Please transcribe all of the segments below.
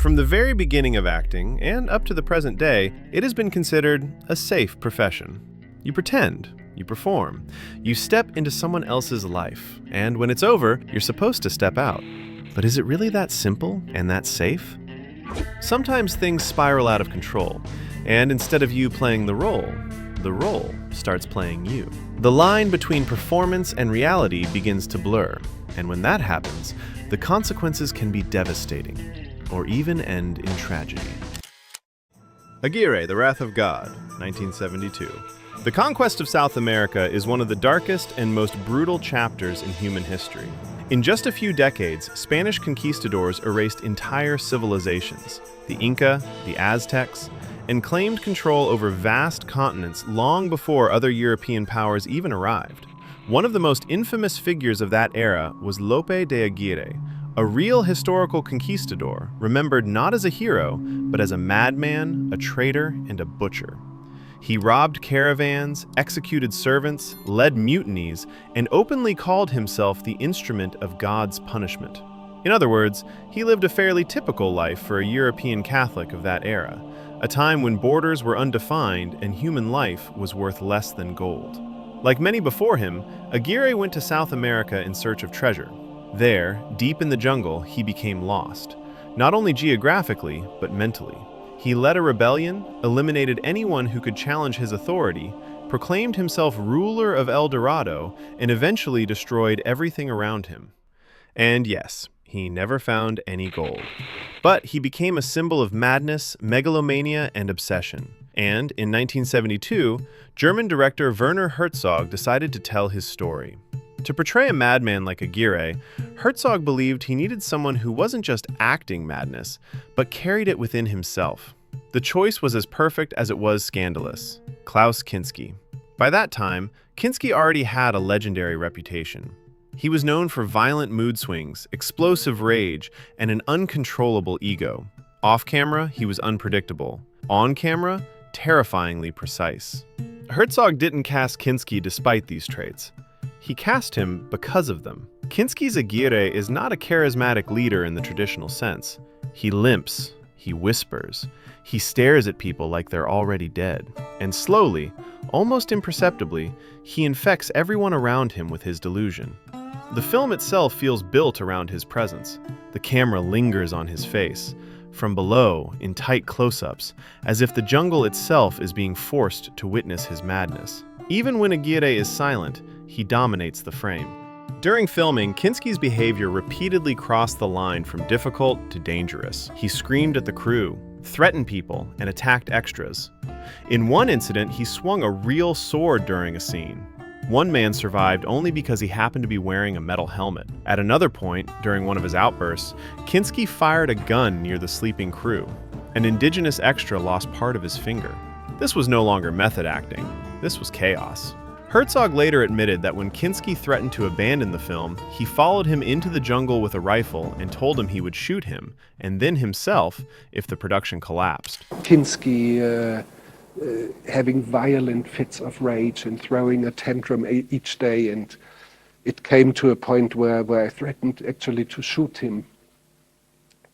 From the very beginning of acting, and up to the present day, it has been considered a safe profession. You pretend, you perform, you step into someone else's life, and when it's over, you're supposed to step out. But is it really that simple and that safe? Sometimes things spiral out of control, and instead of you playing the role starts playing you. The line between performance and reality begins to blur, and when that happens, the consequences can be devastating, or even end in tragedy. Aguirre, The Wrath of God, 1972. The conquest of South America is one of the darkest and most brutal chapters in human history. In just a few decades, Spanish conquistadors erased entire civilizations, the Inca, the Aztecs, and claimed control over vast continents long before other European powers even arrived. One of the most infamous figures of that era was Lope de Aguirre, a real historical conquistador, remembered not as a hero, but as a madman, a traitor, and a butcher. He robbed caravans, executed servants, led mutinies, and openly called himself the instrument of God's punishment. In other words, he lived a fairly typical life for a European Catholic of that era, a time when borders were undefined and human life was worth less than gold. Like many before him, Aguirre went to South America in search of treasure. There, deep in the jungle, he became lost, not only geographically, but mentally. He led a rebellion, eliminated anyone who could challenge his authority, proclaimed himself ruler of El Dorado, and eventually destroyed everything around him. And yes, he never found any gold. But he became a symbol of madness, megalomania, and obsession. And in 1972, German director Werner Herzog decided to tell his story. To portray a madman like Aguirre, Herzog believed he needed someone who wasn't just acting madness, but carried it within himself. The choice was as perfect as it was scandalous: Klaus Kinski. By that time, Kinski already had a legendary reputation. He was known for violent mood swings, explosive rage, and an uncontrollable ego. Off camera, he was unpredictable. On camera, terrifyingly precise. Herzog didn't cast Kinski despite these traits. He cast him because of them. Kinski's Aguirre is not a charismatic leader in the traditional sense. He limps, he whispers, he stares at people like they're already dead. And slowly, almost imperceptibly, he infects everyone around him with his delusion. The film itself feels built around his presence. The camera lingers on his face, from below, in tight close-ups, as if the jungle itself is being forced to witness his madness. Even when Aguirre is silent, he dominates the frame. During filming, Kinski's behavior repeatedly crossed the line from difficult to dangerous. He screamed at the crew, threatened people, and attacked extras. In one incident, he swung a real sword during a scene. One man survived only because he happened to be wearing a metal helmet. At another point, during one of his outbursts, Kinski fired a gun near the sleeping crew. An indigenous extra lost part of his finger. This was no longer method acting. This was chaos. Herzog later admitted that when Kinski threatened to abandon the film, he followed him into the jungle with a rifle and told him he would shoot him, and then himself, if the production collapsed. Kinski having violent fits of rage and throwing a tantrum each day, and it came to a point where I threatened actually to shoot him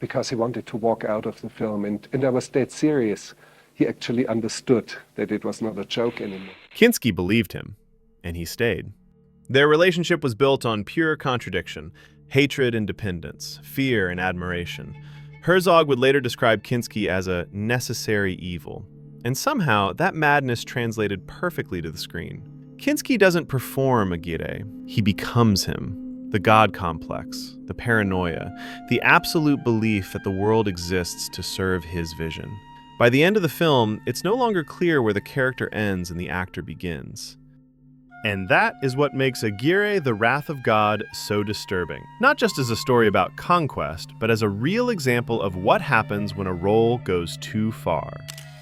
because he wanted to walk out of the film, and I was dead serious. He actually understood that it was not a joke anymore. Kinski believed him, and he stayed. Their relationship was built on pure contradiction, hatred and dependence, fear and admiration. Herzog would later describe Kinski as a necessary evil, and somehow that madness translated perfectly to the screen. Kinski doesn't perform Aguirre, he becomes him. The God complex, the paranoia, the absolute belief that the world exists to serve his vision. By the end of the film, it's no longer clear where the character ends and the actor begins. And that is what makes Aguirre, The Wrath of God so disturbing. Not just as a story about conquest, but as a real example of what happens when a role goes too far.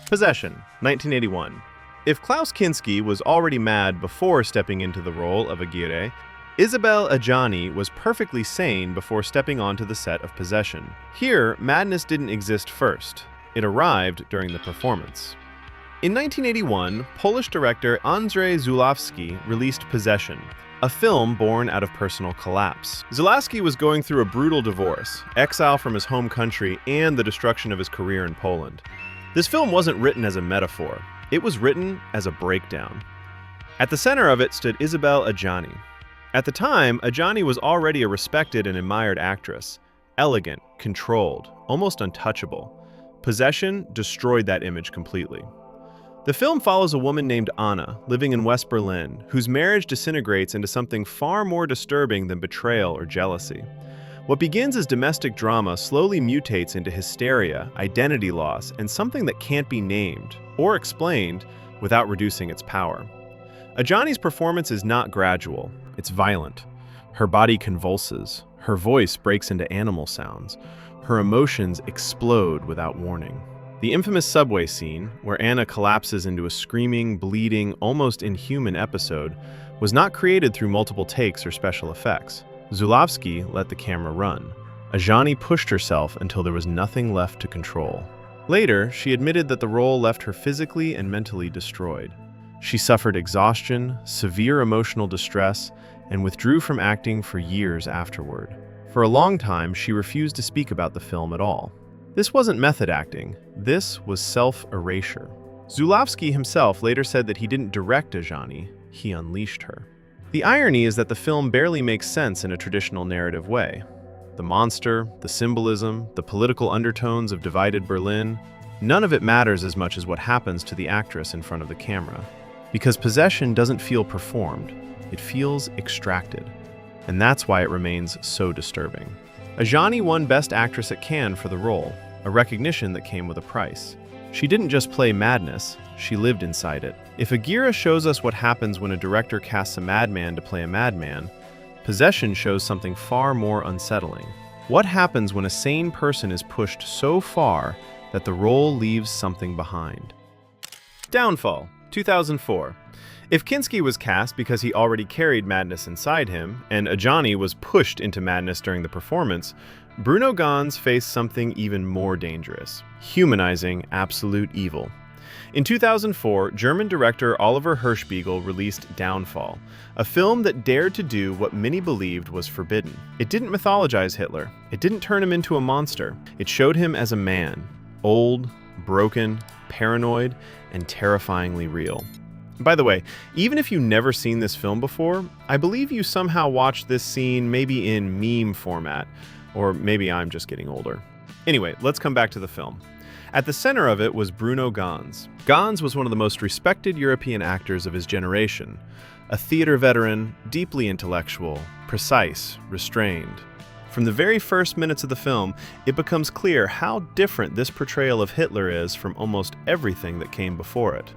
Possession, 1981. If Klaus Kinski was already mad before stepping into the role of Aguirre, Isabelle Adjani was perfectly sane before stepping onto the set of Possession. Here, madness didn't exist first. It arrived during the performance. In 1981, Polish director Andrzej Zulawski released Possession, a film born out of personal collapse. Zulawski was going through a brutal divorce, exile from his home country, and the destruction of his career in Poland. This film wasn't written as a metaphor. It was written as a breakdown. At the center of it stood Isabelle Adjani. At the time, Adjani was already a respected and admired actress. Elegant, controlled, almost untouchable. Possession destroyed that image completely. The film follows a woman named Anna, living in West Berlin, whose marriage disintegrates into something far more disturbing than betrayal or jealousy. What begins as domestic drama slowly mutates into hysteria, identity loss, and something that can't be named or explained without reducing its power. Adjani's performance is not gradual, it's violent. Her body convulses, her voice breaks into animal sounds, her emotions explode without warning. The infamous subway scene, where Anna collapses into a screaming, bleeding, almost inhuman episode, was not created through multiple takes or special effects. Zulawski let the camera run. Adjani pushed herself until there was nothing left to control. Later, she admitted that the role left her physically and mentally destroyed. She suffered exhaustion, severe emotional distress, and withdrew from acting for years afterward. For a long time, she refused to speak about the film at all. This wasn't method acting, this was self-erasure. Zulawski himself later said that he didn't direct Adjani, he unleashed her. The irony is that the film barely makes sense in a traditional narrative way. The monster, the symbolism, the political undertones of divided Berlin, none of it matters as much as what happens to the actress in front of the camera. Because possession doesn't feel performed, it feels extracted. And that's why it remains so disturbing. Adjani won Best Actress at Cannes for the role, a recognition that came with a price. She didn't just play madness, she lived inside it. If Aguirre shows us what happens when a director casts a madman to play a madman, Possession shows something far more unsettling. What happens when a sane person is pushed so far that the role leaves something behind? Downfall, 2004. If Kinski was cast because he already carried madness inside him, and Adjani was pushed into madness during the performance, Bruno Ganz faced something even more dangerous, humanizing absolute evil. In 2004, German director Oliver Hirschbiegel released Downfall, a film that dared to do what many believed was forbidden. It didn't mythologize Hitler. It didn't turn him into a monster. It showed him as a man, old, broken, paranoid, and terrifyingly real. By the way, even if you've never seen this film before, I believe you somehow watched this scene maybe in meme format, or maybe I'm just getting older. Anyway, let's come back to the film. At the center of it was Bruno Ganz. Ganz was one of the most respected European actors of his generation, a theater veteran, deeply intellectual, precise, restrained. From the very first minutes of the film, it becomes clear how different this portrayal of Hitler is from almost everything that came before it.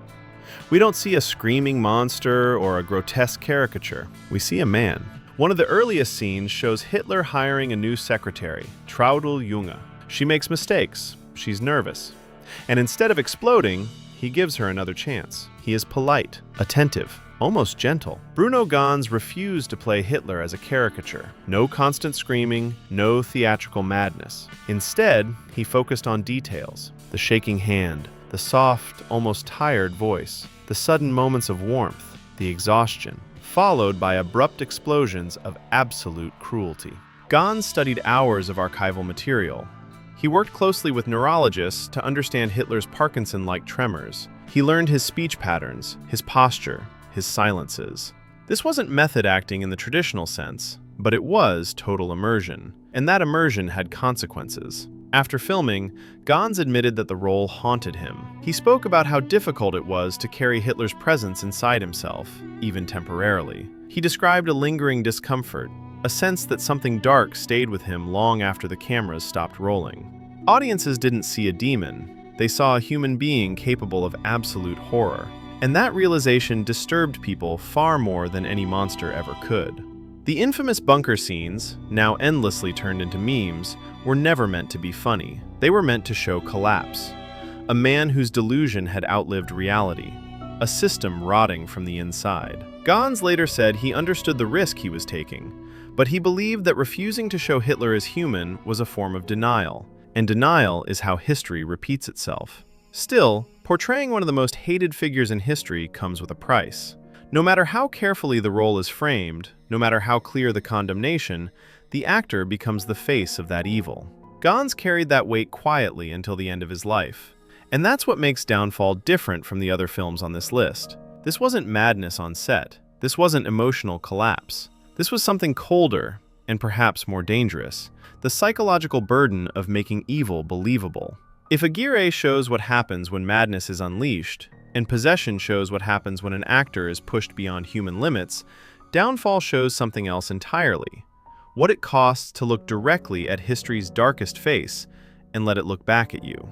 We don't see a screaming monster or a grotesque caricature. We see a man. One of the earliest scenes shows Hitler hiring a new secretary, Traudl Junge. She makes mistakes. She's nervous. And instead of exploding, he gives her another chance. He is polite, attentive, almost gentle. Bruno Ganz refused to play Hitler as a caricature. No constant screaming, no theatrical madness. Instead, he focused on details. The shaking hand, the soft, almost tired voice, the sudden moments of warmth, the exhaustion, followed by abrupt explosions of absolute cruelty. Ganz studied hours of archival material. He worked closely with neurologists to understand Hitler's Parkinson-like tremors. He learned his speech patterns, his posture, his silences. This wasn't method acting in the traditional sense, but it was total immersion, and that immersion had consequences. After filming, Ganz admitted that the role haunted him. He spoke about how difficult it was to carry Hitler's presence inside himself, even temporarily. He described a lingering discomfort, a sense that something dark stayed with him long after the cameras stopped rolling. Audiences didn't see a demon. They saw a human being capable of absolute horror. And that realization disturbed people far more than any monster ever could. The infamous bunker scenes, now endlessly turned into memes, were never meant to be funny. They were meant to show collapse. A man whose delusion had outlived reality. A system rotting from the inside. Ganz later said he understood the risk he was taking, but he believed that refusing to show Hitler as human was a form of denial, and denial is how history repeats itself. Still, portraying one of the most hated figures in history comes with a price. No matter how carefully the role is framed, no matter how clear the condemnation, the actor becomes the face of that evil. Ganz carried that weight quietly until the end of his life. And that's what makes Downfall different from the other films on this list. This wasn't madness on set. This wasn't emotional collapse. This was something colder, and perhaps more dangerous. The psychological burden of making evil believable. If Aguirre shows what happens when madness is unleashed, and Possession shows what happens when an actor is pushed beyond human limits, Downfall shows something else entirely. What it costs to look directly at history's darkest face and let it look back at you.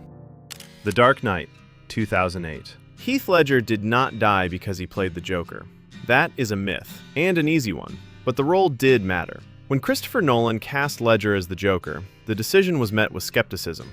The Dark Knight, 2008. Heath Ledger did not die because he played the Joker. That is a myth, and an easy one, but the role did matter. When Christopher Nolan cast Ledger as the Joker, the decision was met with skepticism.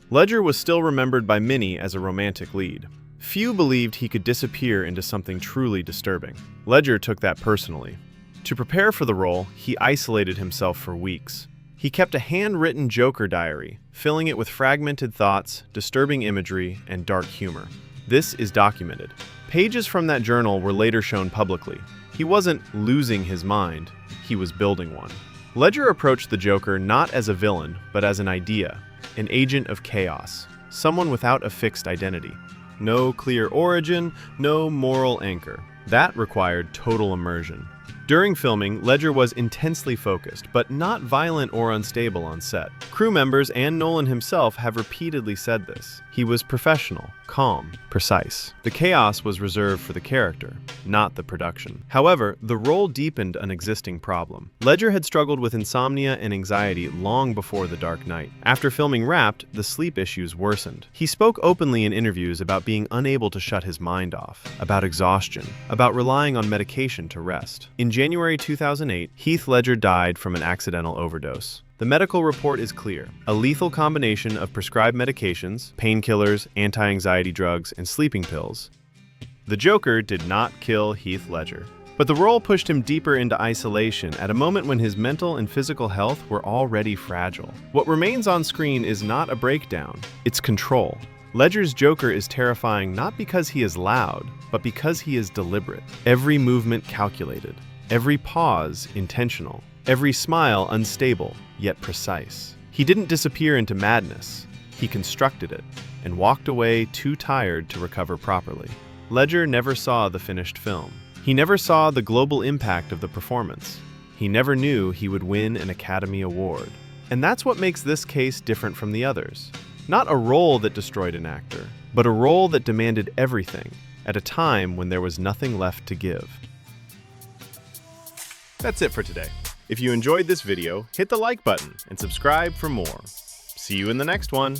Ledger was still remembered by many as a romantic lead. Few believed he could disappear into something truly disturbing. Ledger took that personally. To prepare for the role, he isolated himself for weeks. He kept a handwritten Joker diary, filling it with fragmented thoughts, disturbing imagery, and dark humor. This is documented. Pages from that journal were later shown publicly. He wasn't losing his mind, he was building one. Ledger approached the Joker not as a villain, but as an idea, an agent of chaos, someone without a fixed identity. No clear origin, no moral anchor. That required total immersion. During filming, Ledger was intensely focused, but not violent or unstable on set. Crew members and Nolan himself have repeatedly said this. He was professional, calm, precise. The chaos was reserved for the character, not the production. However, the role deepened an existing problem. Ledger had struggled with insomnia and anxiety long before The Dark Knight. After filming Wrapped, the sleep issues worsened. He spoke openly in interviews about being unable to shut his mind off, about exhaustion, about relying on medication to rest. In January 2008, Heath Ledger died from an accidental overdose. The medical report is clear. A lethal combination of prescribed medications, painkillers, anti-anxiety drugs, and sleeping pills. The Joker did not kill Heath Ledger. But the role pushed him deeper into isolation at a moment when his mental and physical health were already fragile. What remains on screen is not a breakdown, it's control. Ledger's Joker is terrifying not because he is loud, but because he is deliberate. Every movement calculated. Every pause intentional. Every smile unstable, yet precise. He didn't disappear into madness. He constructed it, and walked away too tired to recover properly. Ledger never saw the finished film. He never saw the global impact of the performance. He never knew he would win an Academy Award. And that's what makes this case different from the others. Not a role that destroyed an actor, but a role that demanded everything, at a time when there was nothing left to give. That's it for today. If you enjoyed this video, hit the like button and subscribe for more. See you in the next one.